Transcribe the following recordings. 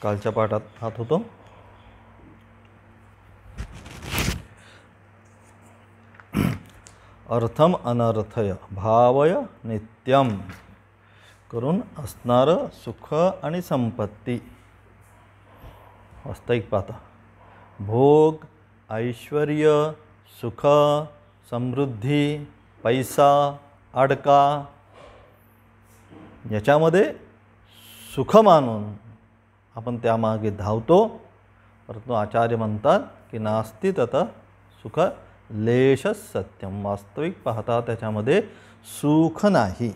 कालच्या पाठात हात होतो. अर्थम अनर्थय भावय नित्यम करून असणार सुख आणि संपत्ती. वास्तविक पाहता भोग, ऐश्वर्य, सुख, समृद्धी, पैसा, अडका याच्यामध्ये सुख मानून आपण त्यामागे धावतो. परंतु आचार्य म्हणतात की नास्ति तथा सुख लेश सत्यम. वास्तविक पाहता त्याच्यामध्ये सुख नाही.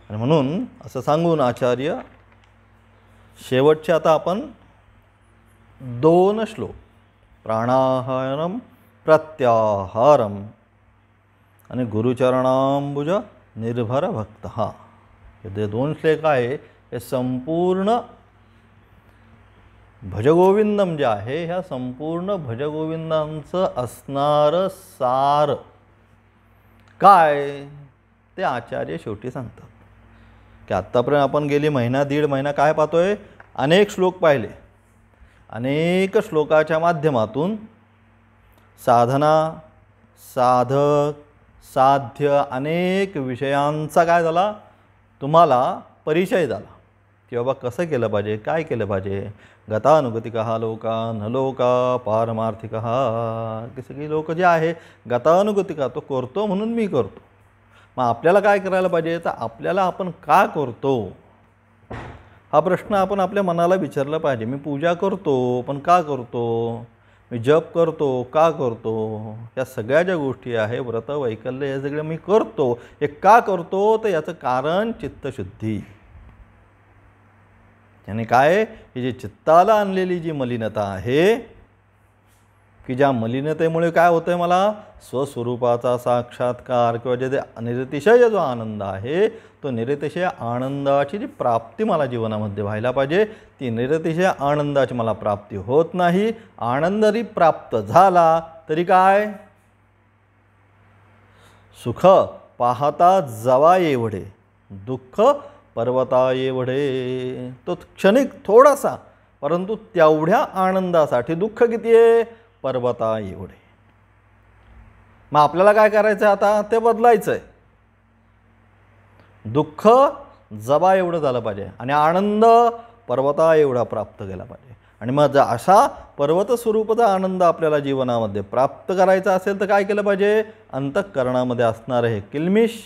आणि म्हणून असं सांगून आचार्य शेवटचे आता आपण 2 श्लोक प्राणाहारम प्रत्याहारम आणि गुरुचरणांबुज निर्भर भक्त हे 2 श्लोक आहे. हे संपूर्ण भजगोविंदम जे आहे ह्या संपूर्ण भजगोविंदांचं असणारं सार काय ते आचार्य शेवटी सांगतात. की आत्तापर्यंत आपण गेली महिना 1.5 महिना काय पाहतोय, अनेक श्लोक पाहिले. अनेक श्लोकाच्या माध्यमातून साधना, साधक, साध्य अनेक विषयांचा काय झाला तुम्हाला परिचय झाला की बाबा कसं केलं पाहिजे, काय केलं पाहिजे. गतानुगतिकः लोका न लोका पारमार्थिकः. की सगळी लोक जे आहे गतानुगतिका तो करतो म्हणून मी करतो. मग आपल्याला काय करायला पाहिजे, तर आपल्याला आपण का करतो हा प्रश्न आपण आपल्या मनाला विचारला पाहिजे. मी पूजा करतो पण का करतो, मी जप करतो का करतो, या सगळ्या ज्या गोष्टी आहे व्रत वैकल्य हे सगळं मी करतो हे का करतो, तर याचं कारण चित्तशुद्धी. याने काय ही जी चित्ताला आणलेली जी मलिनता आहे की ज्या मलिनतेमुळे काय होतंय मला स्वस्वरूपाचा साक्षात्कार किंवा जे निरतिशय जो आनंद आहे तो निरतिशय आनंदाची जी प्राप्ती मला जीवनामध्ये व्हायला पाहिजे ती निरतिशय आनंदाची मला प्राप्ती होत नाही. आनंद जरी प्राप्त झाला तरी काय सुख पाहता जवा एवढे दुःख पर्वता एवढे. तो क्षणिक थोडासा परंतु तेवढ्या आनंदासाठी दुःख किती आहे पर्वता एवढे. मग आपल्याला काय करायचं आता ते बदलायचं आहे. दुःख जबा एवढं झालं पाहिजे आणि आनंद पर्वता एवढा प्राप्त केला पाहिजे. आणि मग जर असा पर्वत स्वरूपाचा आनंद आपल्याला जीवनामध्ये प्राप्त करायचा असेल तर काय केलं पाहिजे, अंतःकरणामध्ये असणारं हे किलमिश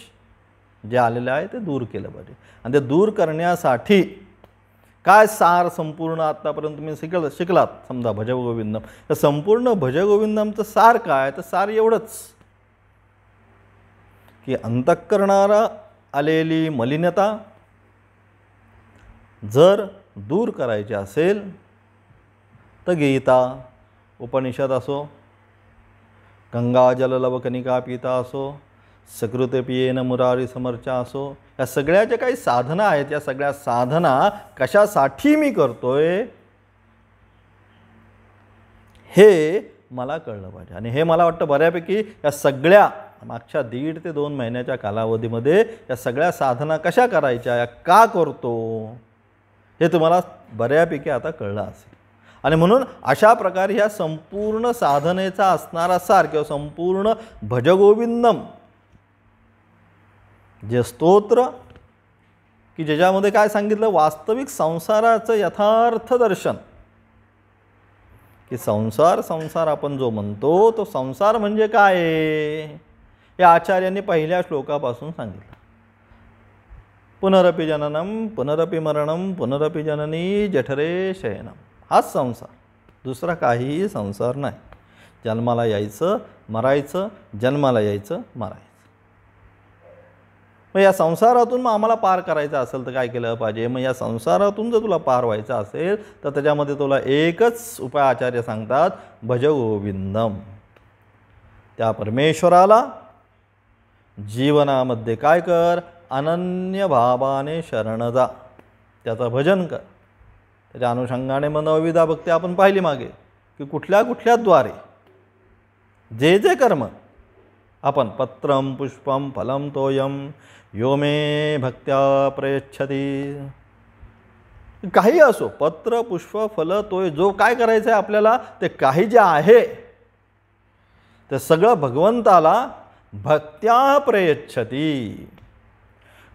जे आलेलं आहे ते दूर केलं पाहिजे. आणि ते दूर करण्यासाठी काय सार संपूर्ण आत्तापर्यंत तुम्ही शिकलात समजा भजगोविंदम, तर संपूर्ण भजगोविंदमचं सार काय, तर सार एवढंच की अंतःकरणाला आलेली मलिनता जर दूर करायची असेल तर गीता उपनिषद असो, गंगाजल लवकनिका पिता असो, सकृते पियेन मुरारी समर्चा असो, या सगळ्या ज्या काही साधना आहेत या सगळ्या साधना कशासाठी मी करतोय हे मला कळलं पाहिजे. आणि हे मला वाटतं बऱ्यापैकी या सगळ्या मागच्या 1.5 ते 2 महिन्याच्या कालावधीमध्ये या सगळ्या साधना कशा करायच्या, या का करतो हे तुम्हाला बऱ्यापैकी आता कळलं असेल. आणि म्हणून अशा प्रकारे ह्या संपूर्ण साधनेचा असणारा सार किंवा संपूर्ण भजगोविंदम जे स्तोत्र की ज्याच्यामध्ये काय सांगितलं वास्तविक संसाराचं यथार्थ दर्शन की संसार आपण जो म्हणतो तो संसार म्हणजे काय हे आचार्यांनी पहिल्या श्लोकापासून सांगितलं. पुनरपि जननम पुनरपि मरणम पुनरपि जननी जठरे शयनम. हाच संसार, दुसरा काहीही संसार नाही. जन्माला यायचं मरायचं, जन्माला यायचं मरायचं. मग या संसारातून मग आम्हाला पार करायचं असेल तर काय केलं पाहिजे, मग या संसारातून जर तुला पार व्हायचं असेल तर त्याच्यामध्ये तुला एकच उपाय आचार्य सांगतात, भजगोविंदम. त्या परमेश्वराला जीवनामध्ये काय कर, अनन्य भावाने शरण जा, त्याचं भजन कर. त्याच्या अनुषंगाने मग नवविधा भक्ती आपण पाहिली मागे की कुठल्या कुठल्या द्वारे जे जे कर्म आपण पत्रम पुष्पम फलम तोयम यो मे भक्त्या प्रयच्छति काही असो, पत्र पुष्प फल तोय, जो काय करायचं आहे आपल्याला, ते काही जे आहे ते सगळं भगवंताला भक्त्या प्रयच्छती,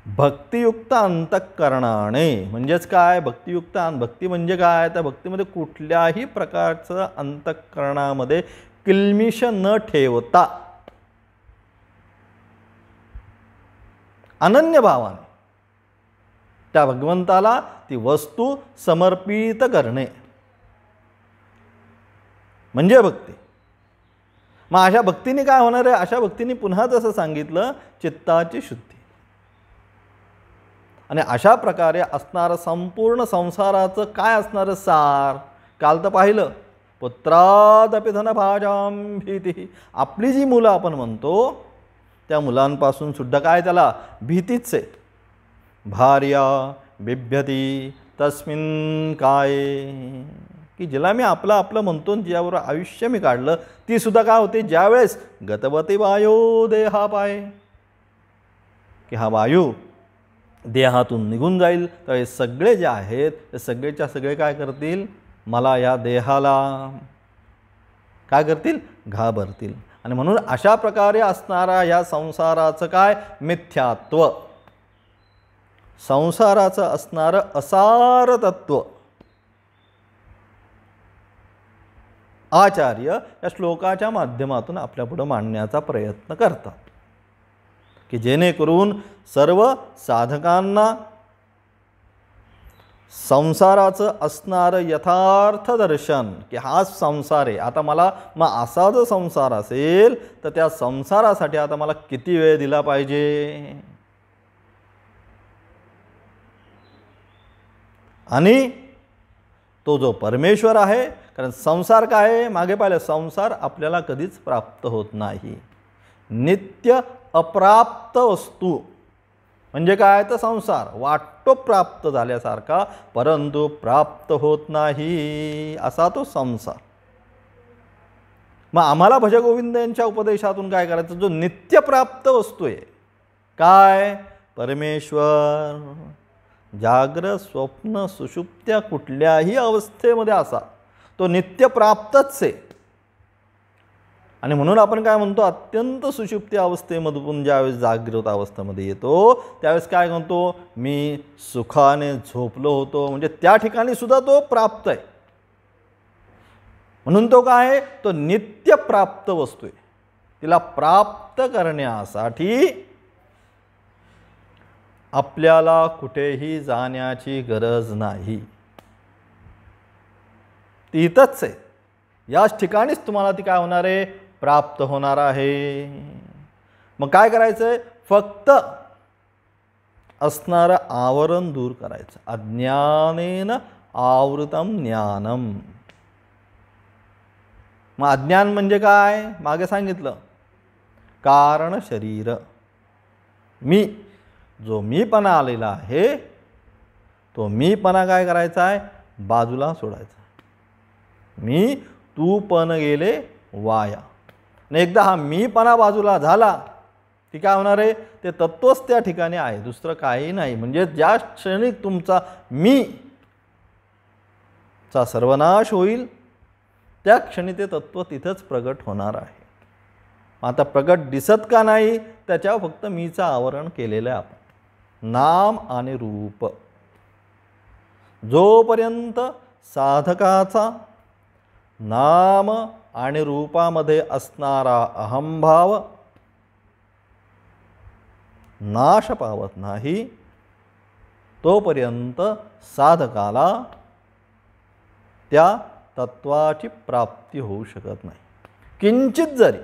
भक्तियुक्त अंतःकरणाने. म्हणजेच काय भक्तियुक्त, भक्ती म्हणजे काय, त्या भक्तीमध्ये कुठल्याही प्रकारचं अंतःकरणामध्ये किल्मिष न ठेवता अनन्य भावाने त्या भगवंताला ती वस्तू समर्पित करणे म्हणजे भक्ती. मग अशा भक्तीने काय होणार आहे, अशा भक्तीने पुन्हा जसं सांगितलं चित्ताची शुद्धी. आणि अशा प्रकारे असणारं संपूर्ण संसाराचं काय असणारं सार, काल तर पाहिलं, पुत्रादपि धनभाजां भीती. आपली जी मुलं आपण म्हणतो त्या मुलांपासून सुद्धा काय त्याला भीतीच आहे. भार्या बिभ्यती तस्मिन् काये, की जिला मी आपलं आपलं म्हणतो, ज्यावर आयुष्य मी काढलं, ती सुद्धा काय होते, ज्यावेळेस गतवती वायो देहा पाय, की हा वायू देहातून निघून जाईल, तर हे सगळे जे आहेत ते सगळेच्या सगळे काय करतील, मला या देहाला काय करतील, घाबरतील. आणि म्हणून अशा प्रकारे असणारा या संसाराचं काय मिथ्यात्व, संसाराचं असणारं असार तत्व आचार्य या श्लोकाच्या माध्यमातून आपल्यापुढे मांडण्याचा प्रयत्न करतात, की जेणेकरून सर्व साधकांना संसाराचं असणारं यथार्थ दर्शन, की हाच संसार आहे. आता मला मग असा जो संसार असेल तर त्या संसारासाठी आता मला किती वेळ दिला पाहिजे, आणि तो जो परमेश्वर आहे, कारण संसार काय आहे, मागे पाहिलं, संसार आपल्याला कधीच प्राप्त होत नाही. नित्य अप्राप्त वस्तू म्हणजे काय, तर संसार वाटतो प्राप्त झाल्यासारखा, परंतु प्राप्त होत नाही, असा तो संसार. मग आम्हाला भजगोविंद यांच्या उपदेशातून काय करायचं, जो नित्य प्राप्त वस्तू आहे काय, परमेश्वर, जाग्रत स्वप्न सुषुप्त्या कुठल्याही अवस्थेमध्ये असा तो नित्य प्राप्तच आहे. आणि म्हणून आपण काय म्हणतो, अत्यंत सुषुप्ती अवस्थेमधून ज्यावेळेस जागृत अवस्थेमध्ये येतो त्यावेळेस काय म्हणतो, मी सुखाने झोपलो होतो, म्हणजे त्या ठिकाणी सुद्धा तो प्राप्त आहे. म्हणून तो काय आहे, तो नित्य प्राप्त वस्तू आहे. तिला प्राप्त करण्यासाठी आपल्याला कुठेही जाण्याची गरज नाही, ती इथंच आहे. याच ठिकाणीच तुम्हाला ती काय होणार आहे, प्राप्त होणार आहे. मग काय करायचं आहे, फक्त असणारं आवरण दूर करायचं. अज्ञानेन आवृतम ज्ञानम. मग अज्ञान म्हणजे काय, मागे सांगितलं, कारण शरीर, मी, जो मीपणा आलेला आहे तो मीपणा काय करायचा आहे, बाजूला सोडायचा. मी तू पण गेले वाया. आणि एकदा हा मीपणा बाजूला झाला की काय होणार आहे, ते तत्वच त्या ठिकाणी आहे, दुसरं काही नाही. म्हणजे ज्या क्षणी तुमचा मी चा सर्वनाश होईल त्या क्षणी ते तत्व तिथंच प्रगट होणार आहे. आता प्रगट दिसत का नाही, त्याच्यावर फक्त मीचं आवरण केलेलं आहे आपण, नाम आणि रूप. जोपर्यंत साधकाचा नाम आणि रूपामध्ये असणारा अहंभाव नाश पावत नाही, तोपर्यंत साधकाला त्या तत्वाची प्राप्ती होऊ शकत नाही. किंचित जरी,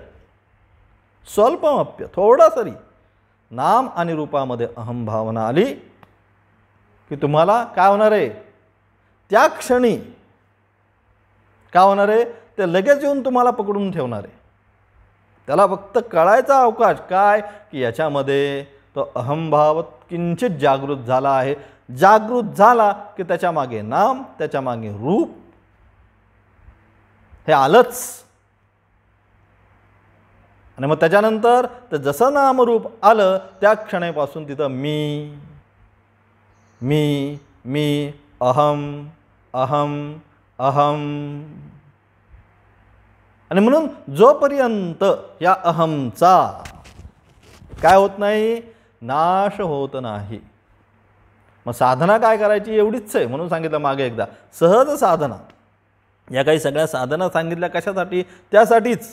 स्वल्पमप्य, थोडा तरी नाम आणि रूपामध्ये अहंभावना आली की तुम्हाला काय होणार आहे, त्या क्षणी काय होणार आहे, ते लगेच येऊन तुम्हाला पकडून ठेवणार आहे. त्याला फक्त कळायचा अवकाश काय, की याच्यामध्ये तो अहंभाव किंचित जागृत झाला आहे. जागृत झाला की त्याच्या मागे नाम, त्याच्या मागे रूप हे आलंच. आणि मग त्याच्यानंतर तर जसं नामरूप आलं त्या क्षणापासून तिथं मी मी मी अहम अहम अहम. आणि म्हणून जोपर्यंत या अहमचा काय होत नाही, नाश होत नाही. मग साधना काय करायची एवढीच आहे. म्हणून सांगितलं मागे एकदा, सहज साधना. या काही सगळ्या साधना सांगितल्या कशासाठी, त्यासाठीच.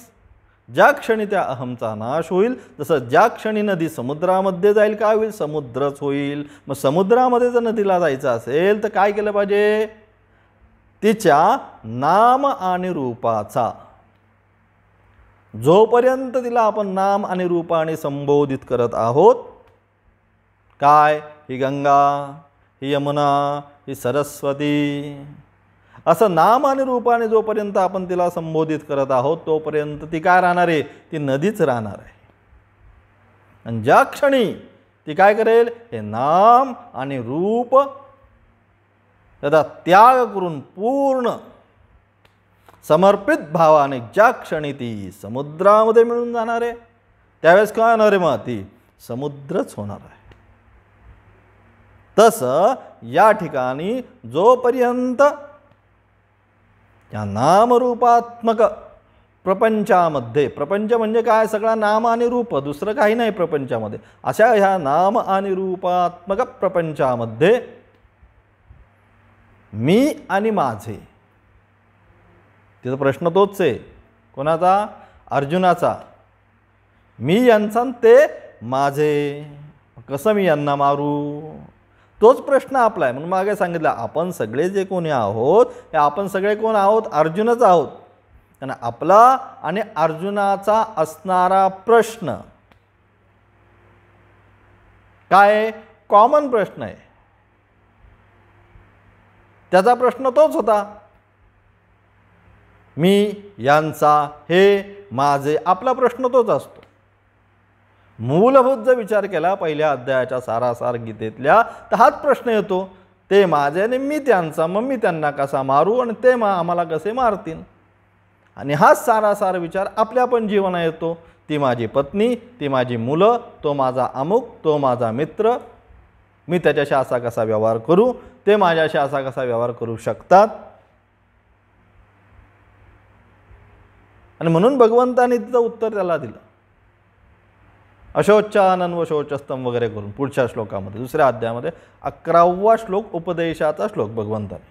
ज्या क्षणी त्या अहमचा नाश होईल, जसं ज्या क्षणी नदी समुद्रामध्ये जाईल काय होईल, समुद्रच होईल. मग समुद्रामध्ये जर नदीला जायचं असेल तर काय केलं पाहिजे, तिच्या नाम आणि रूपाचा, जोपर्यंत तिला आपण नाम आणि रूपाने संबोधित करत आहोत, काय, ही गंगा, ही यमुना, ही सरस्वती, असं नाम आणि रूपाने जोपर्यंत आपण तिला संबोधित करत आहोत तोपर्यंत ती काय राहणार आहे, ती नदीच राहणार आहे. आणि ज्या क्षणी ती काय करेल, हे नाम आणि रूप त्याचा त्याग करून पूर्ण समर्पित भावाने ज्या क्षणी ती समुद्रामध्ये मिळून जाणार आहे, त्यावेळेस काय होणार आहे, मग ती समुद्रच होणार आहे. तसं या ठिकाणी जोपर्यंत या नामरूपात्मक प्रपंचामध्ये, प्रपंच म्हणजे काय, सगळा नाम आणि रूप, दुसरं काही नाही प्रपंचामध्ये, अशा ह्या नाम आणि रूपात्मक प्रपंचामध्ये मी आणि माझे, तिचा प्रश्न तोच आहे, कोणाचा, अर्जुनाचा. मी यांचा ते माझे, कसं मी यांना मारू, तोच प्रश्न आपला आहे. म्हणून मागे सांगितलं, आपण सगळे जे कोणी आहोत हे आपण सगळे कोण आहोत, अर्जुनच आहोत. आणि आपला आणि अर्जुनाचा असणारा प्रश्न काय, कॉमन प्रश्न आहे. त्याचा प्रश्न तोच होता, मी यांचा, हे माझे, आपला प्रश्न तोच असतो. मूलभूत जर विचार केला पहिल्या अध्यायाच्या सारासार गीतेतल्या, तर हाच प्रश्न येतो, ते माझे आणि मी त्यांचा, मग मी त्यांना कसा मारू आणि ते आम्हाला कसे मारतील. आणि हाच सारासार विचार आपल्या पण जीवनात येतो, ती माझी पत्नी, ती माझी मुलं, तो माझा अमुक, तो माझा मित्र, मी त्याच्याशी असा कसा व्यवहार करू, ते माझ्याशी असा कसा व्यवहार करू शकतात. आणि म्हणून भगवंताने तिचं उत्तर त्याला दिलं, अशोचानन व शोचस्तम वगैरे करून. पुढच्या श्लोकामध्ये, दुसऱ्या अध्यायामध्ये 11वा श्लोक उपदेशाचा श्लोक भगवंताने,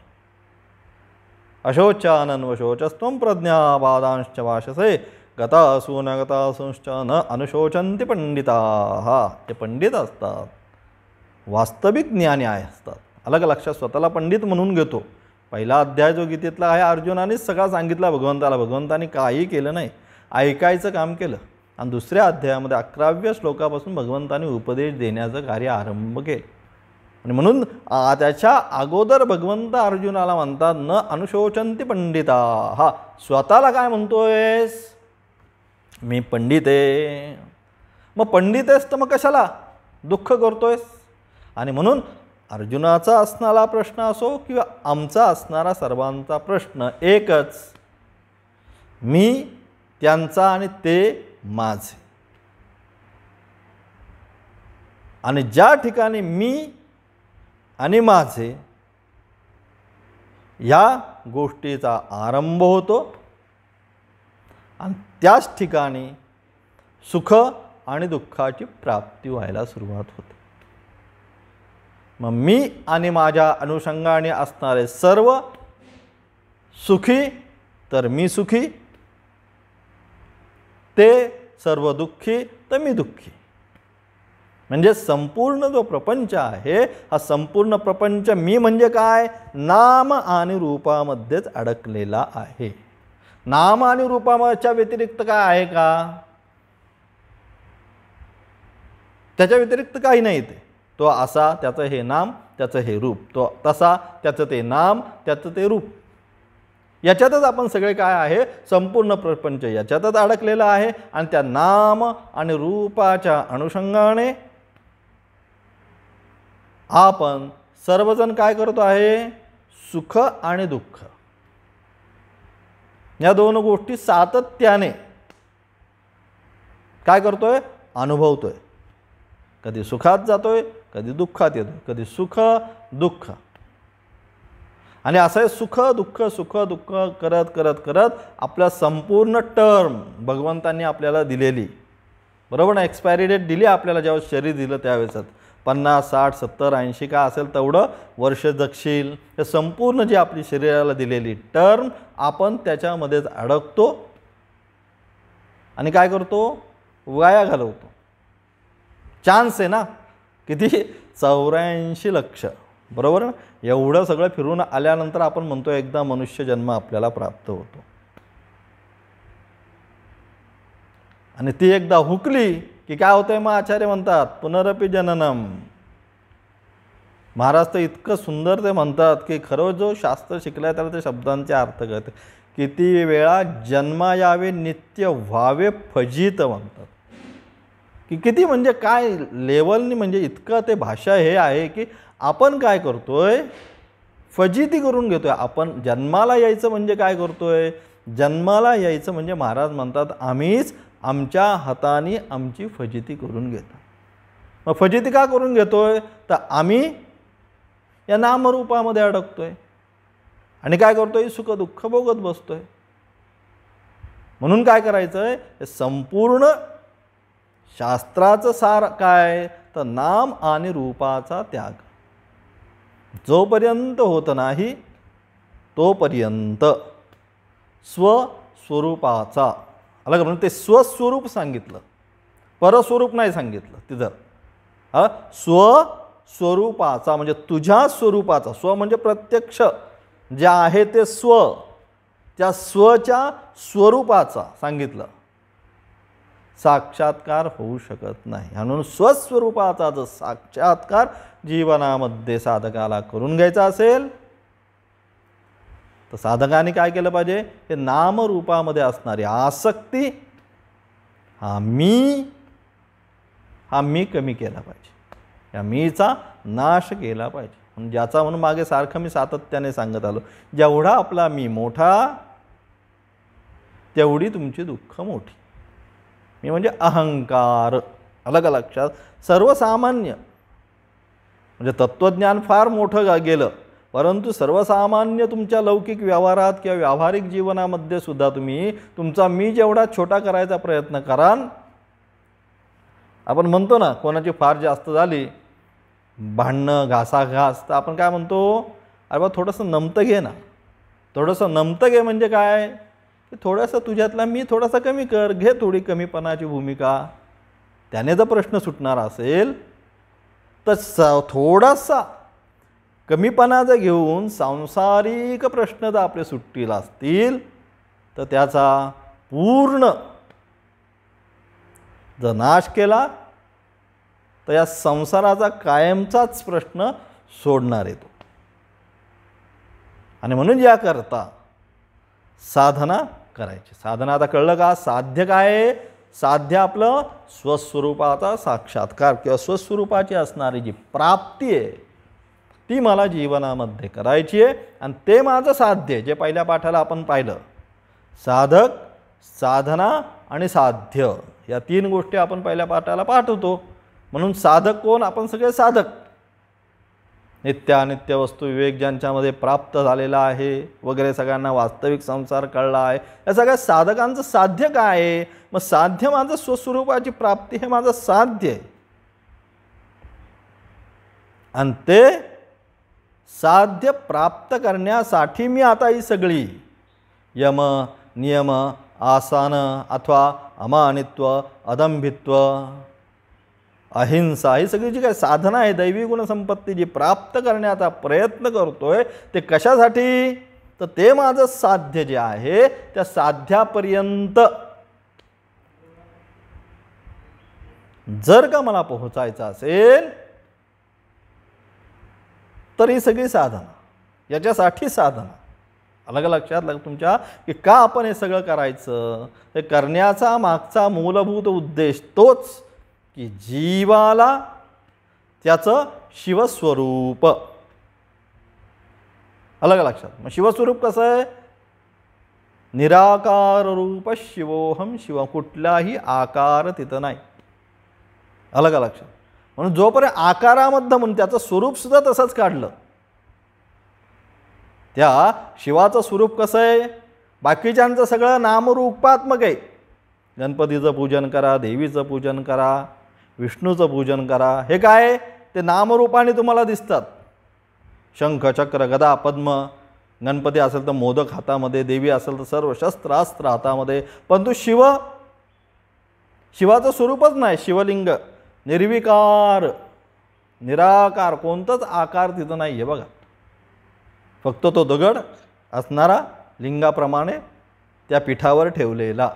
अशोचानन व शोचस्तम प्रज्ञावादांश्च वाशसे गतासु न गतासूंश्च न अनुशोचन्ति पंडिताः. ते पंडित असतात, वास्तविक ज्ञानी असतात. अलग लक्षात स्वतःला पंडित म्हणून घेतो. पहिला अध्याय जो गीतेतला आहे, अर्जुनानेच सगळा सांगितला भगवंताला, भगवंताने काही केलं नाही, ऐकायचं काम केलं. आणि दुसऱ्या अध्यायामध्ये 11व्या श्लोकापासून भगवंताने उपदेश देण्याचं कार्य आरंभ केलं. आणि म्हणून त्याच्या अगोदर भगवंत अर्जुनाला म्हणतात, न अनुशोचन्ति पंडिताः. स्वतःला काय म्हणतोयस, मी पंडित आहे. मग पंडित आहेस तर मग कशाला दुःख करतोयस. आणि म्हणून अर्जुनाचा असणारा प्रश्न असो किंवा आमचा असणारा सर्वांचा प्रश्न एकच, मी त्यांचा आणि ते माझे. आणि ज्या ठिकाणी मी आणि माझे या गोष्टीचा आरंभ होतो आणि त्याच ठिकाणी सुख आणि दुःखाची प्राप्ती व्हायला सुरुवात होते. मग मी आणि माझ्या अनुषंगाने असणारे सर्व सुखी तर मी सुखी, ते सर्व दुःखी तर मी दुःखी. म्हणजे संपूर्ण जो प्रपंच आहे, हा संपूर्ण प्रपंच मी म्हणजे काय, नाम आणि रूपामध्येच अडकलेला आहे. नाम आणि रूपाच्या व्यतिरिक्त काय आहे का, त्याच्या व्यतिरिक्त काही नाही. तो असा, त्याचं हे नाम, त्याचं हे रूप, तो तसा, त्याचं ते नाम, त्याचं ते रूप. याच्यातच आपण सगळे काय आहे, संपूर्ण प्रपंच याच्यातच अडकलेला आहे. आणि त्या नाम आणि रूपाच्या अनुषंगाने आपण सर्वजण काय करतो आहे, सुख आणि दुःख या दोन गोष्टी सातत्याने काय करतोय, अनुभवतोय. कधी सुखात जातोय, कधी दुःखात येतोय, कधी सुख दुःख. आणि असं सुख दुःख करत करत करत आपल्या संपूर्ण टर्म भगवंतांनी आपल्याला दिलेली, बरोबर ना, एक्सपायरी डेट दिली आपल्याला जेव्हा शरीर दिलं त्यावेळेसच, 50, 60, 70, 80 का असेल तेवढं वर्ष जगशील, हे संपूर्ण जी आपली शरीराला दिलेली टर्म आपण त्याच्यामध्येच अडकतो आणि काय करतो, वाया घालवतो. चान्स आहे ना किती, 84 लक्ष, बरोबर ना. एवढं सगळं फिरून आल्यानंतर आपण म्हणतो एकदा मनुष्य जन्म आपल्याला प्राप्त होतो. आणि ती एकदा हुकली की काय होतंय, मग आचार्य म्हणतात पुनरपि जननम. महाराज तर इतकं सुंदर ते म्हणतात की खरं जो शास्त्र शिकलाय त्याला ते शब्दांचे अर्थ कळते. किती वेळा जन्मा यावे नित्य व्हावे फजित म्हणतात, की किती म्हणजे काय लेवलनी, म्हणजे इतकं ते भाषा हे आहे की आपण काय करतोय, फजिती करून घेतोय. आपण जन्माला यायचं म्हणजे काय करतोय, जन्माला यायचं म्हणजे महाराज म्हणतात आम्हीच आमच्या हाताने आमची फजिती करून घेतो. मग फजिती का करून घेतोय, तर आम्ही या नामरूपामध्ये अडकतोय आणि काय करतोय, सुख दुःख भोगत बसतोय. म्हणून काय करायचं आहे, हे संपूर्ण शास्त्राचं सार काय, तर नाम आणि रूपाचा त्याग. जोपर्यंत होत नाही तोपर्यंत स्वस्वरूपाचा, अलग म्हणून ते स्वस्वरूप सांगितलं, परस्वरूप नाही सांगितलं तिथं. स्वस्वरूपाचा म्हणजे तुझ्या स्वरूपाचा, स्व म्हणजे प्रत्यक्ष जे आहे ते स्व, त्या स्वच्या स्वरूपाचा सांगितलं. साक्षात्कार होऊ शकत नाही. म्हणून स्वस्वरूपाचा जर साक्षात्कार जीवनामध्ये साधकाला करून घ्यायचा असेल तर साधकाने काय केलं पाहिजे, हे नामरूपामध्ये असणारी आसक्ती, हा मी कमी केला पाहिजे, या मीचा नाश केला पाहिजे. म्हणून ज्याचा, म्हणून मागे सारखं मी सातत्याने सांगत आलो, जेवढा आपला मी मोठा तेवढी तुमची दुःख मोठी. मी म्हणजे अहंकार, अलग लक्षात. सर्वसामान्य म्हणजे तत्त्वज्ञान फार मोठं गेलं, परंतु सर्वसामान्य तुमच्या लौकिक व्यवहारात किंवा व्यावहारिक जीवनामध्ये सुद्धा तुम्ही तुमचा मी जेवढा छोटा करायचा प्रयत्न कराल. आपण म्हणतो ना, कोणाची फार जास्त झाली भांडणं घासाघास, तर आपण काय म्हणतो, अरे बा थोडंसं नमतं घे ना. थोडंसं नमतं घे म्हणजे काय, की थोडंसं तुझ्यातला मी थोडासा कमी कर, घे थोडी कमीपणाची भूमिका. त्याने जर प्रश्न सुटणार असेल तर थोडासा कमीपणा जर घेऊन सांसारिक प्रश्न जर आपले सुटतील असतील तर त्याचा पूर्ण जर नाश केला तर या संसाराचा कायमचाच प्रश्न सोडणार येतो. आणि म्हणून याकरता साधना करायची. साधना आता कळलं का, साध्य काय आहे, साध्य आपलं स्वस्वरूपाचा साक्षात्कार किंवा स्वस्वरूपाची असणारी जी प्राप्ती आहे ती मला जीवनामध्ये करायची आहे. आणि ते माझं साध्य आहे, जे पहिल्या पाठाला आपण पाहिलं, साधक, साधना आणि साध्य, या 3 गोष्टी आपण पहिल्या पाठाला पाठवतो. म्हणून साधक कोण, आपण सगळे साधक. नित्यानित्य वस्तू विवेक ज्यांच्यामध्ये प्राप्त झालेला आहे वगैरे, सगळ्यांना वास्तविक संसार कळला आहे, या सगळ्या साधकांचं साध्य काय आहे, मग साध्य माझं स्वस्वरूपाची प्राप्ती, हे माझं साध्य आहे. आणि ते साध्य प्राप्त करण्यासाठी मी आता ही सगळी यम नियम आसन अथवा अमानित्व अदंभित्व अहिंसा, ही सगळी जी काही साधना आहे, दैवी गुणसंपत्ती जी प्राप्त करण्याचा प्रयत्न करतोय, ते कशासाठी, तर ते माझं साध्य जे आहे त्या साध्यापर्यंत जर का मला पोहोचायचं असेल तर ही सगळी साधना, याच्यासाठी साधना. अलग लक्षात तुमच्या की का आपण हे सगळं करायचं, हे करण्याचा मागचा मूलभूत उद्देश तोच की जीवाला त्याचं शिवस्वरूप, अलग लक्षात. मग शिवस्वरूप कसं आहे, निराकार रूप शिवोहम शिव, कुठलाही आकार तिथं नाही, अलग लक्षात. म्हणून जोपर्यंत आकारामध्ये, म्हणून त्याचं स्वरूप सुद्धा तसंच काढलं. त्या शिवाचं स्वरूप कसं आहे? बाकीच्यांचं सगळं नामरूपात्मक आहे. गणपतीचं पूजन करा, देवीचं पूजन करा, विष्णूचं पूजन करा, हे काय ते नामरूपाने तुम्हाला दिसतात. शंख, चक्र, गदा, पद्म. गणपती असेल तर मोदक हातामध्ये, देवी असेल तर सर्व शस्त्रास्त्र हातामध्ये. परंतु शिवाचं स्वरूपच नाही. शिवलिंग निर्विकार, निराकार, कोणताच आकार तिथं नाही आहे बघा. फक्त तो दगड असणारा लिंगाप्रमाणे त्या पीठावर ठेवलेला.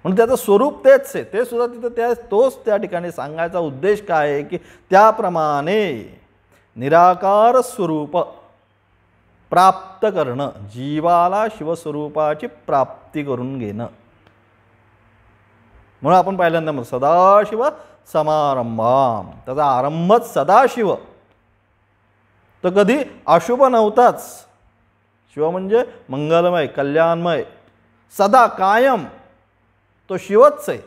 म्हणून त्याचं स्वरूप तेच आहे. ते सुद्धा तिथं तोच त्या ठिकाणी सांगायचा उद्देश काय आहे की त्याप्रमाणे निराकार स्वरूप प्राप्त करणं, जीवाला शिवस्वरूपाची प्राप्ती करून घेणं. म्हणून आपण पहिल्यांदा सदाशिव समारंभाम, त्याचा आरंभच सदाशिव. तर कधी अशुभ नव्हताच. शिव म्हणजे मंगलमय, कल्याणमय, सदा कायम तो शिवच आहे.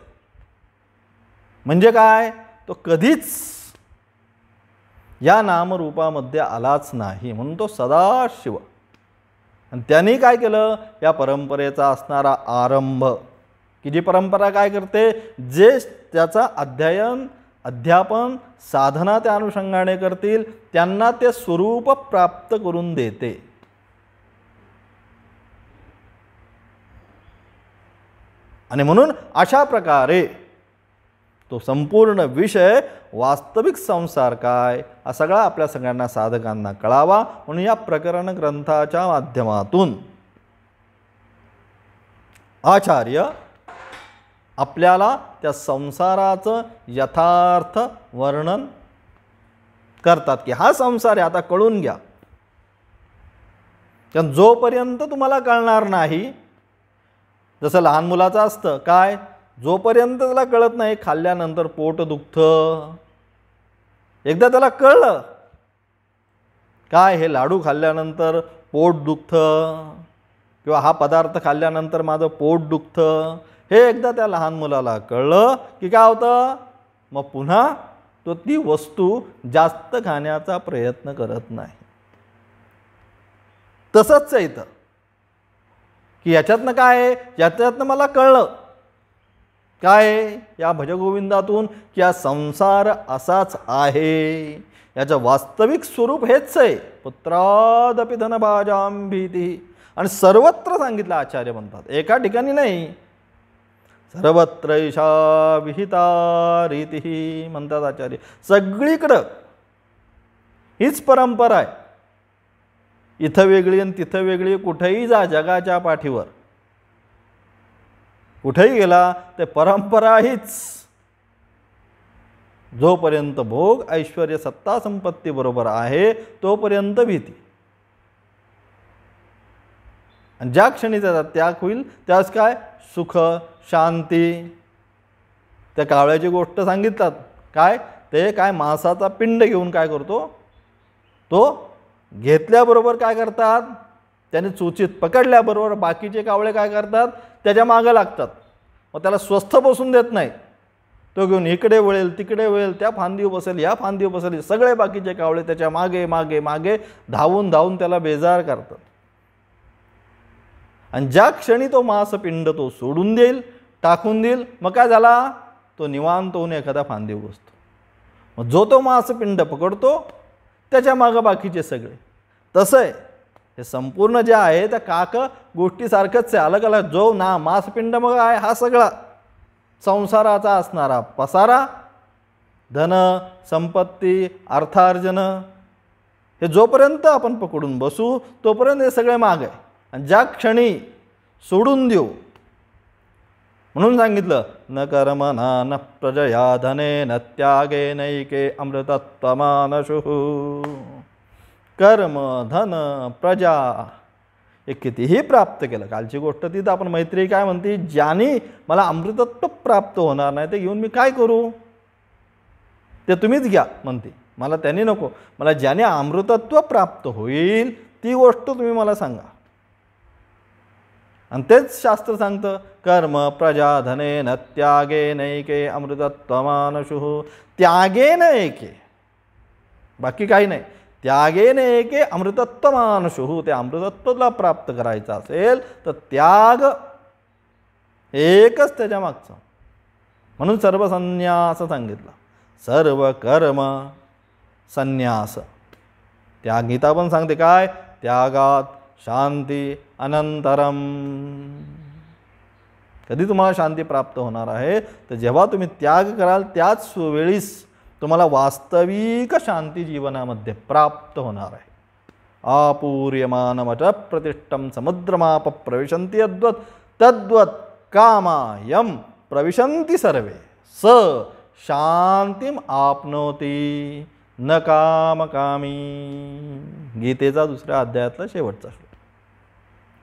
म्हणजे काय? तो कधीच या नामरूपामध्ये आलाच नाही, म्हणून तो सदाशिव. आणि त्यांनी काय केलं? या परंपरेचा असणारा आरंभ, की जी परंपरा काय करते? जे त्याचा अध्यापन साधना त्या अनुषंगाने करतील त्यांना ते स्वरूप प्राप्त करून देते. आणि म्हणून अशा प्रकारे तो संपूर्ण विषय वास्तविक संसार काय हा सगळा आपल्या सगळ्यांना साधकांना कळावा म्हणून या प्रकरण ग्रंथाच्या माध्यमातून आचार्य आपल्याला त्या संसाराचं यथार्थ वर्णन करतात की हा संसार आहे, आता कळून घ्या. कारण जोपर्यंत तुम्हाला कळणार नाही, जसं लहान मुलाचं असतं काय, जोपर्यंत त्याला कळत नाही खाल्ल्यानंतर पोट दुखतं. एकदा त्याला कळलं काय हे लाडू खाल्ल्यानंतर पोट दुखतं किंवा हा पदार्थ खाल्ल्यानंतर माझं पोट दुखतं, हे एकदा त्या लहान मुलाला कळलं की काय होतं, मग पुन्हा तो ती वस्तू जास्त खाण्याचा प्रयत्न करत नाही. तसंच आहे इथं की याच्यातनं काय आहे, याच्यातनं मला कळलं काय या भजगोविंदातून की हा संसार असाच आहे, याचं वास्तविक स्वरूप हेच आहे. पुत्रादपि धनभाजां भीतिः. आणि सर्वत्र सांगितलं आचार्य म्हणतात, एका ठिकाणी नाही, सर्वत्रैषा विहिता रीतिः म्हणतात आचार्य. सगळीकडं हीच परंपरा आहे. इथं वेगळी आणि तिथं वेगळी. कुठेही जा जगाच्या पाठीवर, कुठेही गेला ते परंपरा हीच. जोपर्यंत भोग ऐश्वर्य सत्ता संपत्ती बरोबर आहे तोपर्यंत भीती. आणि ज्या क्षणी त्याचा त्याग होईल त्यास काय सुख शांती. त्या कावळ्याची गोष्ट सांगिततात काय, ते काय मांसाचा पिंड घेऊन काय करतो, तो घेतल्याबरोबर काय करतात, त्याने चुचीत पकडल्याबरोबर बाकीचे कावळे काय करतात, त्याच्या मागं लागतात. मग त्याला स्वस्थ बसून देत नाही. तो घेऊन इकडे वळेल तिकडे वळेल, त्या फांदीवर बसेल या फांदीवर बसेल, सगळे बाकीचे कावळे त्याच्या मागे मागे मागे धावून धावून त्याला बेजार करतात. आणि ज्या क्षणी तो मांसपिंड तो सोडून देईल, टाकून देईल, मग काय झाला, तो निवांत होऊन एखादा फांदीवर बसतो. मग जो तो मांसपिंड पकडतो त्याच्या मागं बाकीचे सगळे. तसं आहे हे संपूर्ण जे आहे त्या काक गोष्टीसारखंच आहे, अलग अलग. जो मांसपिंड मग आहे हा सगळा संसाराचा असणारा पसारा, धन संपत्ती अर्थार्जन, हे जोपर्यंत आपण पकडून बसू तोपर्यंत हे सगळे माग आहे. आणि ज्या क्षणी सोडून देऊ, म्हणून सांगितलं न कर्म न प्रजया धने न त्यागे नैके अमृतत्वमानशुः. कर्म धन प्रजा हे कितीही प्राप्त केलं. कालची गोष्ट ती तर आपण मैत्री काय म्हणते, ज्याने मला अमृतत्व प्राप्त होणार नाही ते घेऊन मी काय करू, ते तुम्हीच घ्या म्हणते. मला त्यांनी नको, मला ज्याने अमृतत्व प्राप्त होईल ती गोष्ट तुम्ही मला सांगा. आणि तेच शास्त्र सांगतं कर्म प्रजा धने न त्यागे नैके अमृतत्वमानशुः. त्यागे न एके, बाकी काही नाही. त्यागेने एके अमृतत्व मानशुः, ते अमृतत्वाला प्राप्त करायचं असेल तर त्याग एकच त्याच्या मागचा. म्हणून सर्व संन्यास सांगितला, सर्व कर्म संन्यास. त्या गीता पण सांगते काय, त्यागात शांती अनंतरम. कधी तुम्हाला शांती प्राप्त होणार आहे तर जेव्हा तुम्ही त्याग कराल त्याच वेळीस तुम्हाला वास्तविक शांती जीवनामध्ये प्राप्त होणार आहे. आपूर्यमानमच प्रतिष्ठम समुद्रमाप प्रविशन्ति यद्वत् तद्वत् कामायम प्रविशन्ति सर्वे स शांतिम आपनोति न कामकामी. गीतेचा दुसऱ्या अध्यायातला शेवटचा श्लोक.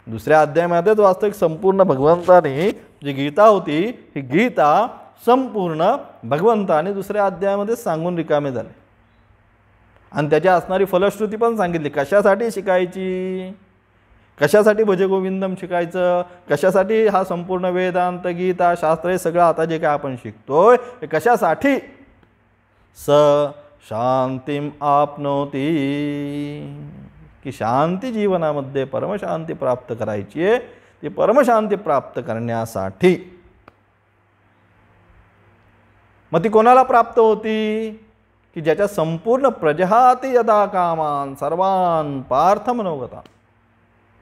दुसऱ्या अध्यायामध्येच वास्तविक संपूर्ण भगवंताने जी गीता होती ही गीता संपूर्ण भगवंताने दुसऱ्या अध्यायामध्ये सांगून रिकामे झाले. आणि त्याची असणारी फलश्रुती पण सांगितली. कशासाठी शिकायची, कशासाठी भजगोविंदम शिकायचं, कशासाठी हा संपूर्ण वेदांत गीता शास्त्र हे सगळं आता जे काय आपण शिकतोय हे कशासाठी. स शांतीम आपनोती, की शांती जीवनामध्ये परमशांती प्राप्त करायची आहे. ती परमशांती प्राप्त करण्यासाठी मग ती कोणाला प्राप्त होती, की ज्याच्या संपूर्ण प्रजहाती यदा कामान सर्वान पार्थ मनोगता.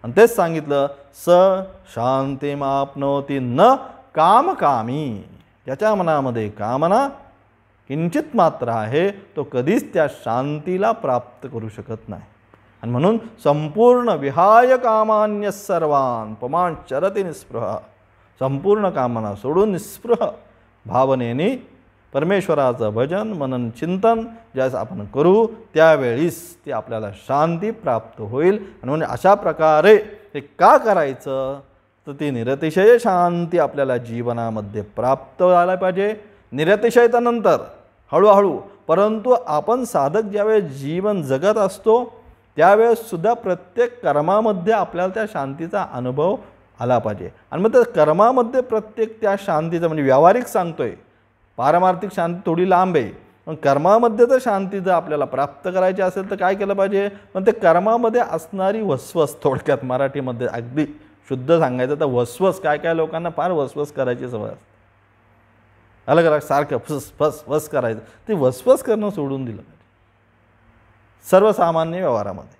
आणि तेच सांगितलं, स शांतीम आपनोती न कामकामी. ज्याच्या मनामध्ये कामना किंचित मात्र आहे तो कधीच त्या शांतीला प्राप्त करू शकत नाही. आणि म्हणून संपूर्ण विहाय कामान्य सर्वान पमान चरती निस्पृह. संपूर्ण कामना सोडून निस्पृह भावनेने परमेश्वराचं भजन मनन चिंतन ज्यास आपण करू त्यावेळीस ती आपल्याला शांती प्राप्त होईल. आणि म्हणजे अशा प्रकारे ते का करायचं तर ती निरतिशय शांती आपल्याला जीवनामध्ये प्राप्त व्हायला पाहिजे. निरतिशयतेनंतर हळूहळू, परंतु आपण साधक ज्यावेळेस जीवन जगत असतो त्यावेळेस सुद्धा प्रत्येक कर्मामध्ये आपल्याला त्या शांतीचा अनुभव आला पाहिजे. आणि मग त्या कर्मामध्ये प्रत्येक त्या शांतीचा म्हणजे व्यावहारिक सांगतोय, पारमार्थिक शांती थोडी लांब आहे, पण कर्मामध्ये जर शांती जर आपल्याला प्राप्त करायची असेल तर काय केलं पाहिजे. पण ते कर्मामध्ये असणारी वसवस, थोडक्यात मराठीमध्ये अगदी शुद्ध सांगायचं तर वसवस, काय काय लोकांना फार वसवस करायची सवय असते. अलग अलग सारखं फस फस वस करायचं, ते वसवस करणं सोडून दिलं पाहिजे सर्वसामान्य व्यवहारामध्ये.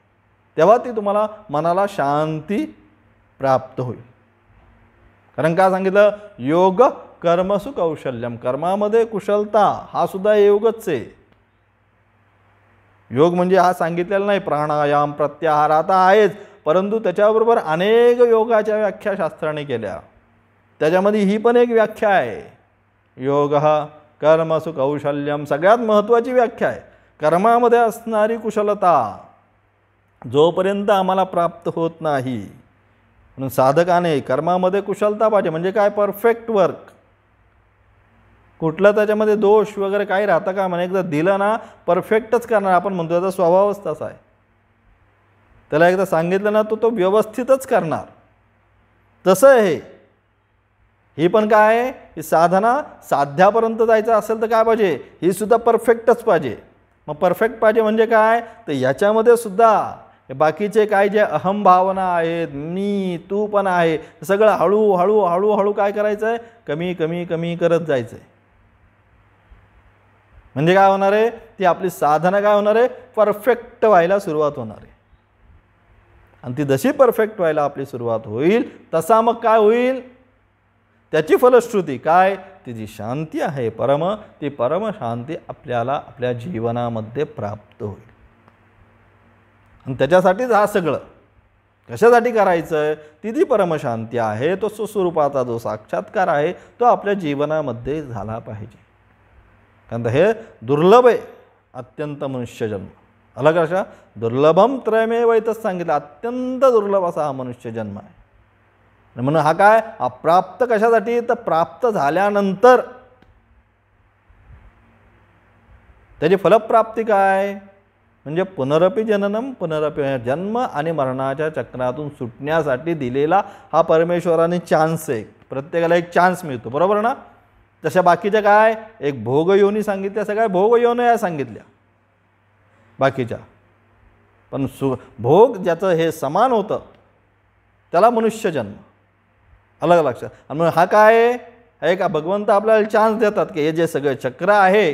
तेव्हा ती तुम्हाला मनाला शांती प्राप्त होईल. कारण काय सांगितलं, योग कर्मसु कौशल्यम. कर्मामध्ये कुशलता हा सुद्धा योगच आहे. योग म्हणजे हा सांगितलेला नाही, प्राणायाम प्रत्याहार आता आहेच, परंतु त्याच्याबरोबर अनेक योगाच्या व्याख्या शास्त्राने केल्या. त्याच्यामध्ये ही पण एक व्याख्या आहे, योग कर्मसु कौशल्यम. सगळ्यात महत्त्वाची व्याख्या आहे. कर्मामध्ये असणारी कुशलता जोपर्यंत आम्हाला प्राप्त होत नाही, म्हणून साधकाने कर्मामध्ये कुशलता पाहिजे. म्हणजे काय, परफेक्ट वर्क. कुठलं त्याच्यामध्ये दोष वगैरे काही राहतं का, म्हणे एकदा दिलं ना परफेक्टच करणार. आपण म्हणतो त्याचा स्वभावच तसा आहे. त्याला एकदा सांगितलं ना तो व्यवस्थितच करणार. तसं आहे ही पण काय आहे, ही साधना साध्यापर्यंत जायचं असेल तर काय पाहिजे, ही सुद्धा परफेक्टच पाहिजे. मग परफेक्ट पाहिजे म्हणजे काय, तर याच्यामध्ये सुद्धा बाकीचे काय जे अहम भावना आहेत, मी तू पण आहे, सगळं हळूहळू हळूहळू काय करायचं आहे, कमी कमी कमी करत जायचं आहे. म्हणजे काय होणार आहे, ती आपली साधना काय होणार आहे, परफेक्ट व्हायला सुरुवात होणार आहे. आणि ती जशी परफेक्ट व्हायला आपली सुरुवात होईल तसा मग काय होईल, त्याची फलश्रुती काय, ती जी शांती आहे परम, ती परम शांती आपल्याला आपल्या जीवनामध्ये प्राप्त होईल. आणि त्याच्यासाठीच हा सगळं कशासाठी करायचं आहे, ती जी परमशांती आहे, तो स्वस्वरूपाचा जो साक्षात्कार आहे तो आपल्या जीवनामध्ये झाला पाहिजे. कारण हे दुर्लभ आहे अत्यंत मनुष्यजन्म. अलग अशा दुर्लभम त्रयमेव इथंच सांगितलं, अत्यंत दुर्लभ असा हा मनुष्यजन्म आहे. म्हणून हा काय, हा प्राप्त कशासाठी, तर प्राप्त झाल्यानंतर त्याची फलप्राप्ती काय, म्हणजे पुनरपि जननम पुनरपि, जन्म आणि मरणाच्या चक्रातून सुटण्यासाठी दिलेला हा परमेश्वराने चान्स आहे. प्रत्येकाला एक चान्स मिळतो, बरोबर ना. तशा बाकीच्या काय, एक भोगयोनी सांगितल्या, सगळ्या भोगयोन्या सांगितल्या बाकीच्या. पण भोग ज्याचं हे समान होतं त्याला मनुष्य जन्म. अलग लक्षात. आणि मग हा काय आहे का भगवंत आपल्याला चान्स देतात की हे जे सगळे चक्र आहे,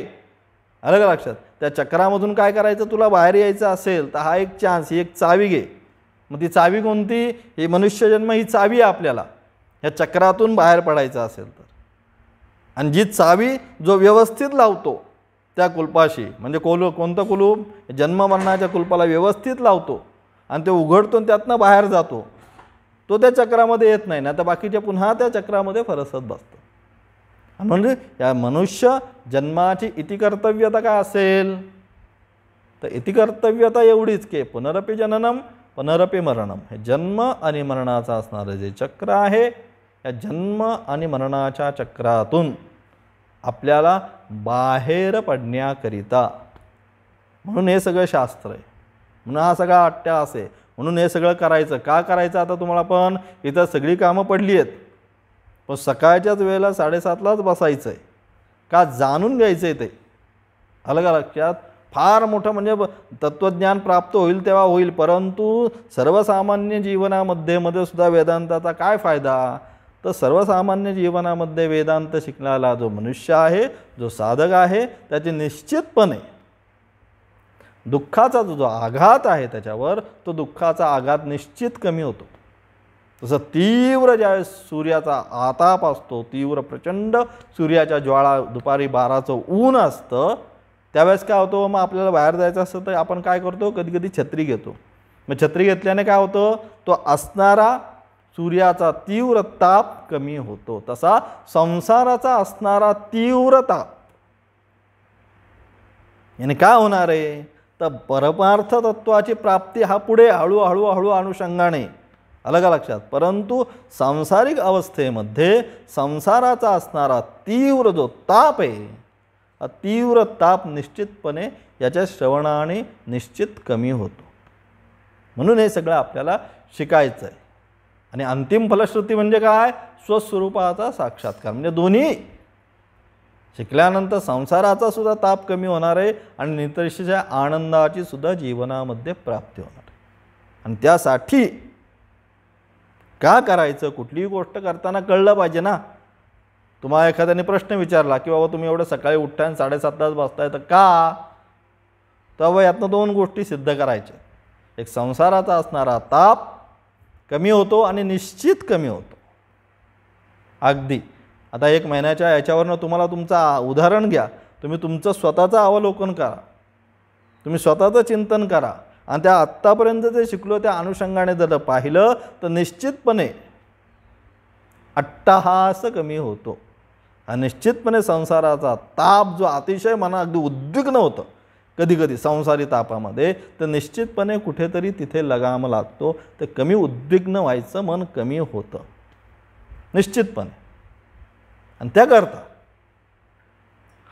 अलग लक्षात, त्या चक्रामधून काय करायचं, तुला बाहेर यायचं असेल तर हा एक चान्स, ही एक चावी घे. मग ती चावी कोणती, ही मनुष्यजन्म ही चावी आहे आपल्याला ह्या चक्रातून बाहेर पडायचं असेल तर. आणि जी चावी जो व्यवस्थित लावतो त्या कुलपाशी, म्हणजे कोणतं कुलूप, जन्ममरणाच्या कुलपाला व्यवस्थित लावतो आणि ते उघडतो आणि त्यातनं बाहेर जातो, तो त्या चक्रामध्ये येत नाही ना, तर बाकीचे पुन्हा त्या चक्रामध्ये फरसत बसतं. म्हणजे या मनुष्य जन्माची इतिकर्तव्यता काय असेल, तर इतिकर्तव्यता एवढीच की पुनरपि जननम पुनरपि मरणम, हे जन्म आणि मरणाचं असणारं जे चक्र आहे, या जन्म आणि मरणाच्या चक्रातून आपल्याला बाहेर पडण्याकरिता, म्हणून हे सगळं शास्त्र आहे, म्हणून हा सगळा अट्ट्यास आहे, म्हणून हे सगळं करायचं. का करायचं, आता तुम्हाला पण इथं सगळी कामं पडली आहेत, पण सकाळच्याच वेळेला 7:30लाच बसायचं आहे. का, जाणून घ्यायचं आहे ते. अलग लक्षात. फार मोठं म्हणजे तत्त्वज्ञान प्राप्त होईल तेव्हा होईल, परंतु सर्वसामान्य जीवनामध्ये सुद्धा वेदांताचा काय फायदा, तर सर्वसामान्य जीवनामध्ये वेदांत शिकणारा जो मनुष्य आहे, जो साधक आहे, त्याचे निश्चितपणे दुःखाचा जो आघात आहे त्याच्यावर, तो दुःखाचा आघात निश्चित कमी होतो. तसं तीव्र ज्यावेळेस सूर्याचा आताप असतो, तीव्र प्रचंड सूर्याच्या ज्वाळा, दुपारी 12चं ऊन असतं, त्यावेळेस काय होतं, मग आपल्याला बाहेर जायचं असतं तर आपण काय करतो, कधी कधी छत्री घेतो. मग छत्री घेतल्याने काय होतं, तो असणारा सूर्याचा तीव्र ताप कमी होतो. तसा संसाराचा असणारा तीव्र ताप याने काय होणार आहे, तर परमार्थ तत्वाची प्राप्ती हा पुढे हळूहळू अनुषंगाने, अलग लक्षात. परंतु सांसारिक अवस्थेमध्ये संसाराचा असणारा तीव्र जो ताप आहे, हा तीव्र ताप निश्चितपणे याच्या श्रवणाने निश्चित कमी होतो. म्हणून हे सगळं आपल्याला शिकायचं आहे. आणि अंतिम फलश्रुती म्हणजे काय, स्वस्वरूपाचा साक्षात्कार. म्हणजे दोन्ही शिकल्यानंतर संसाराचा सुद्धा ताप कमी होणार आहे आणि नितर्षच्या आनंदाची सुद्धा जीवनामध्ये प्राप्ती होणार आहे. आणि त्यासाठी का करायचं, कुठलीही गोष्ट करताना कळलं पाहिजे ना. तुम्हाला एखाद्याने प्रश्न विचारला की बाबा तुम्ही एवढं सकाळी उठताय आणि 7:30लाच बसताय, तर का, तेव्हा यातनं 2 गोष्टी सिद्ध करायच्या. एक, संसाराचा असणारा ताप कमी होतो आणि निश्चित कमी होतो. अगदी आता 1 महिन्याच्या याच्यावरनं तुम्हाला तुमचं उदाहरण घ्या, तुम्ही तुमचं स्वतःचं अवलोकन करा, तुम्ही स्वतःचं चिंतन करा आणि त्या आत्तापर्यंत जे शिकलो त्या अनुषंगाने जर पाहिलं तर निश्चितपणे अट्टहास कमी होतो. आणि निश्चितपणे संसाराचा ताप जो अतिशय मना अगदी उद्विग्न होतं कधी कधी संसारी तापामध्ये, तर निश्चितपणे कुठेतरी तिथे लगाम लागतो, तर कमी उद्विग्न व्हायचं मन कमी होतं निश्चितपणे. आणि त्याकरता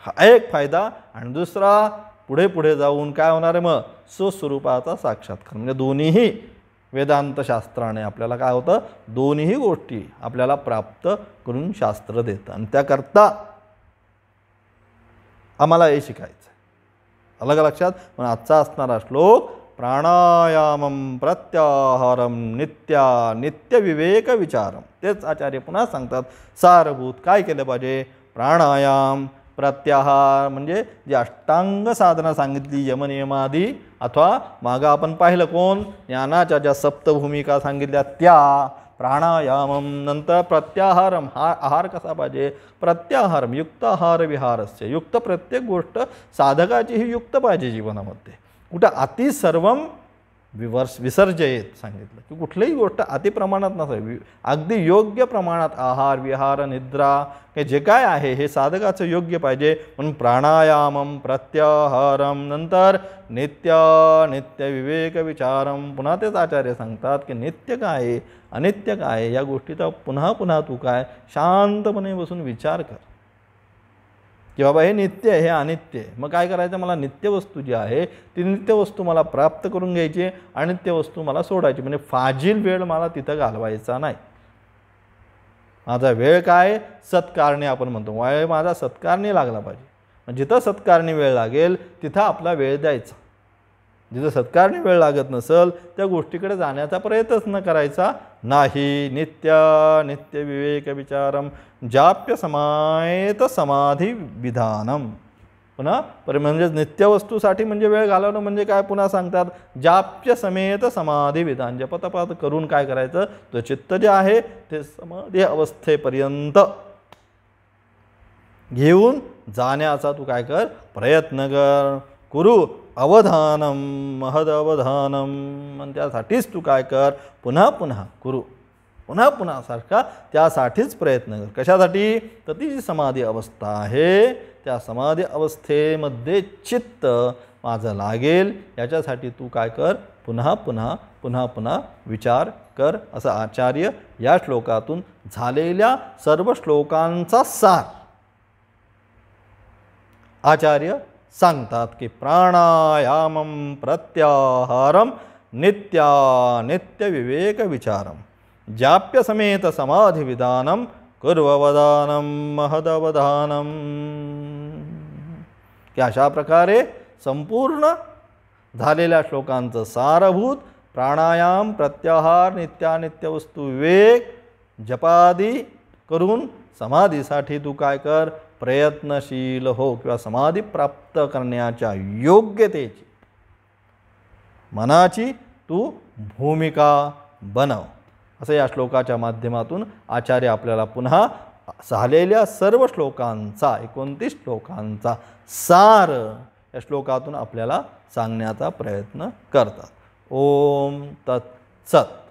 हा एक फायदा. आणि दुसरा, पुढे पुढे जाऊन काय होणार आहे, मग स्वस्वरूपाचा साक्षात्कार. म्हणजे दोन्हीही वेदांतशास्त्राने आपल्याला काय होतं, दोन्हीही गोष्टी आपल्याला प्राप्त करून शास्त्र देतं. आणि त्याकरता आम्हाला हे शिकायचं आहे, अलग लक्षात. पण आजचा असणारा श्लोक, प्राणायामम प्रत्याहारम नित्य विवेक विचारम. तेच आचार्य पुन्हा सांगतात, सारभूत काय केलं पाहिजे, प्राणायाम, प्रत्याहार, म्हणजे जी अष्टांग साधना सांगितली यमनियमादी, अथवा मागं आपण पाहिलं कोण, ज्ञानाच्या ज्या 7 भूमिका सांगितल्या त्या, प्राणायामम, नंतर प्रत्याहारम, हा आहार कसा पाहिजे, प्रत्याहारम युक्त आहार विहारस्य, युक्त प्रत्येक गोष्ट साधकाची ही युक्त पाहिजे जीवनामध्ये. कुठं अति सर्वम विसर्जयेत सांगितलं की कुठलीही गोष्ट अतिप्रमाणात नसावी, अगदी योग्य प्रमाणात आहार विहार निद्रा हे जे काय आहे हे साधकाचं योग्य पाहिजे. म्हणून प्राणायामम प्रत्याहारम, नंतर नित्य विवेक विचारम. पुन्हा तेच आचार्य सांगतात की नित्य काय आहे अनित्य काय आहे या गोष्टीचा पुन्हा पुन्हा तू काय शांतपणे बसून विचार कर की बाबा हे नित्य आहे, हे अनित्य आहे. मग काय करायचं, मला नित्य वस्तू जी आहे ती नित्य वस्तू मला प्राप्त करून घ्यायची, अनित्य वस्तू मला सोडायची. म्हणजे फाजील वेळ मला तिथं घालवायचा नाही. माझा वेळ काय, सत्कारणी आपण म्हणतो, वेळ माझा सत्कारणी लागला पाहिजे. जिथं सत्कारणी वेळ लागेल तिथं आपला वेळ द्यायचा. जिथं सत्कारणी वेळ लागत नसेल त्या गोष्टीकडे जाण्याचा प्रयत्नच न करायचा नाही. नित्य विवेक विचारम जाप्य समायत समाधी विधानम. पुन्हा म्हणजेच नित्य वस्तूसाठी म्हणजे वेळ घालवणं म्हणजे काय, पुन्हा सांगतात जाप्य समेत समाधी विधान. जपतपात करून काय करायचं, तो चित्त जे आहे ते समाधी अवस्थेपर्यंत घेऊन जाण्याचा तू काय कर, प्रयत्न कर. कुरु अवधानम महद अवधानम. आणि त्यासाठीच तू काय कर, पुन्हा पुन्हा कुरु, पुन्हा पुन्हा सारखा त्यासाठीच प्रयत्न कर. कशासाठी, तर ती जी समाधी अवस्था आहे त्या समाधी अवस्थेमध्ये चित्त माझं लागेल याच्यासाठी तू काय कर, पुन्हा पुन्हा पुन्हा पुन्हा विचार कर. असं आचार्य या श्लोकातून झालेल्या सर्व श्लोकांचा सार आचार्य सांगतात की प्राणायामम प्रत्याहारम नित्य विवेक विचारम जाप्य समेत समाधि विधानम कुर्ववदानम महदवधानम. की अशा प्रकारे संपूर्ण झालेल्या श्लोकांचं सारभूत प्राणायाम प्रत्याहार नित्यानित्य वस्तू विवेक जपादी करून समाधीसाठी तू काय कर, प्रयत्नशील हो. किंवा समाधी प्राप्त करण्याच्या योग्यतेची मनाची तू भूमिका बनव. असं या श्लोकाच्या माध्यमातून आचार्य आपल्याला पुन्हा झालेल्या सर्व श्लोकांचा 29 श्लोकांचा सार या श्लोकातून आपल्याला सांगण्याचा प्रयत्न करतात. ओम तत्सत.